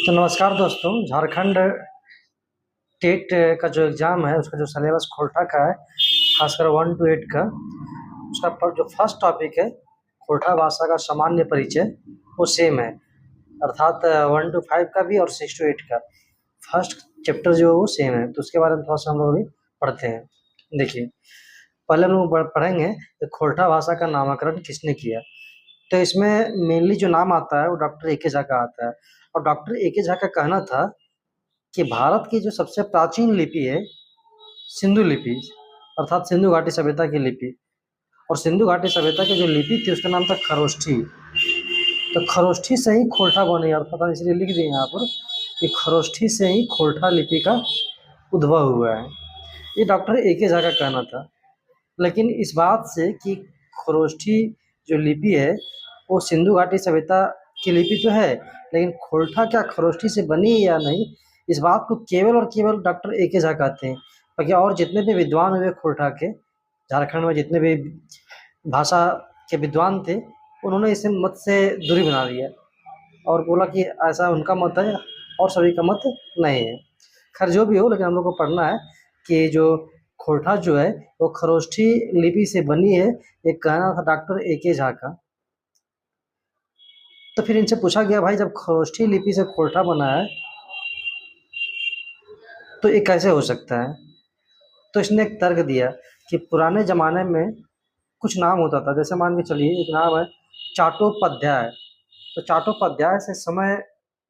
तो नमस्कार दोस्तों। झारखंड टेट का जो एग्ज़ाम है उसका जो सिलेबस खोरठा का है, खासकर 1 to 8 का, उसका जो फर्स्ट टॉपिक है खोरठा भाषा का सामान्य परिचय, वो सेम है। अर्थात 1 to 5 का भी और 6 to 8 का फर्स्ट चैप्टर जो है वो सेम है। तो उसके बारे में थोड़ा सा हम लोग अभी पढ़ते हैं। देखिए, पहले हम लोग पढ़ेंगे कि खोरठा भाषा का नामकरण किसने किया। तो इसमें मेनली जो नाम आता है वो डॉक्टर ए के झा का आता है। और डॉक्टर ए के झा का कहना था कि भारत की जो सबसे प्राचीन लिपि है सिंधु लिपि, अर्थात सिंधु घाटी सभ्यता की लिपि, और सिंधु घाटी सभ्यता की जो लिपि थी उसका नाम था खरोष्ठी। तो खरोष्ठी से ही खोरठा बनी, और पता इसलिए लिख दिए यहाँ पर कि खरोष्ठी से ही खोरठा लिपि का उद्भव हुआ है। ये डॉक्टर ए के झा का कहना था। लेकिन इस बात से कि खरोष्ठी जो लिपि है वो सिंधु घाटी सभ्यता की लिपि तो है, लेकिन खोरठा क्या खरोष्ठी से बनी है या नहीं, इस बात को केवल और केवल डॉक्टर ए के झा कहते हैं। बाकी और जितने भी विद्वान हुए खोरठा के, झारखंड में जितने भी भाषा के विद्वान थे, उन्होंने इस मत से दूरी बना लिया और बोला कि ऐसा उनका मत है और सभी का मत नहीं है। खैर जो भी हो, लेकिन हम लोग को पढ़ना है कि जो खोरठा जो है वो खरोष्ठी लिपि से बनी है, ये कहना था डॉक्टर ए के झा का। तो फिर इनसे पूछा गया, भाई जब खरोष्ठी लिपि से खोरठा बना है तो ये कैसे हो सकता है। तो इसने एक तर्क दिया कि पुराने ज़माने में कुछ नाम होता था, जैसे मान के चलिए एक नाम है चाटोपाध्याय। तो चाटोपाध्याय से समय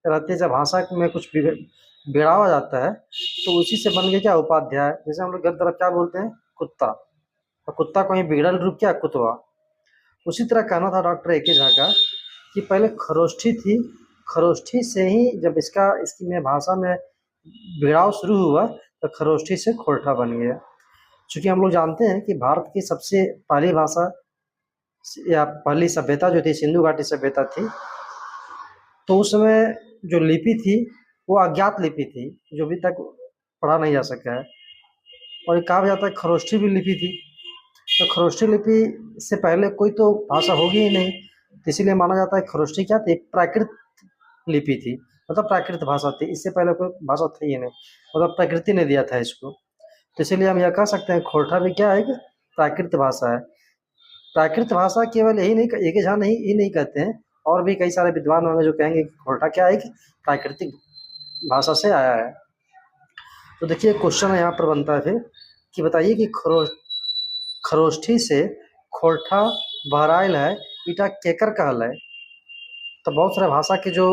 रहते जब भाषा में कुछ बिगड़ा हो जाता है तो उसी से बन गया क्या उपाध्याय। जैसे हम लोग घर तरफ क्या बोलते हैं, कुत्ता, और कुत्ता कहीं बिगड़ल रूप क्या कुतवा। उसी तरह कहना था डॉक्टर ए के झा का कि पहले खरोष्ठी थी, खरोष्ठी से ही जब इसकी में भाषा में बिगड़ाव शुरू हुआ तो खरोष्ठी से खोरठा बन गया। चूँकि हम लोग जानते हैं कि भारत की सबसे पहली भाषा या पहली सभ्यता जो थी सिंधु घाटी सभ्यता थी, तो उस समय जो लिपि थी वो अज्ञात लिपि थी, जो अभी तक पढ़ा नहीं जा सका है। और ये कहा जाता है खरोष्ठी भी लिपि थी। तो खरोष्ठी लिपि से पहले कोई तो भाषा होगी ही नहीं, तो इसीलिए माना जाता है खरोष्ठी क्या थी, प्राकृत लिपि थी, मतलब प्राकृत भाषा थी। इससे पहले कोई भाषा थी ही नहीं, मतलब प्रकृति ने दिया था इसको। तो इसीलिए हम यह कह सकते हैं खोरठा भी क्या है कि प्राकृत भाषा है। प्राकृत भाषा केवल यही नहीं, एक ही झा नहीं ही नहीं कहते हैं, और भी कई सारे विद्वान होंगे जो कहेंगे कि खोरठा क्या है कि प्राकृतिक भाषा से आया है। तो देखिए क्वेश्चन यहाँ पर बनता है फिर कि बताइए कि खरोष्ठी से खोरठा बहराइल है, ईटा केकर कहल है। तो बहुत सारे भाषा के जो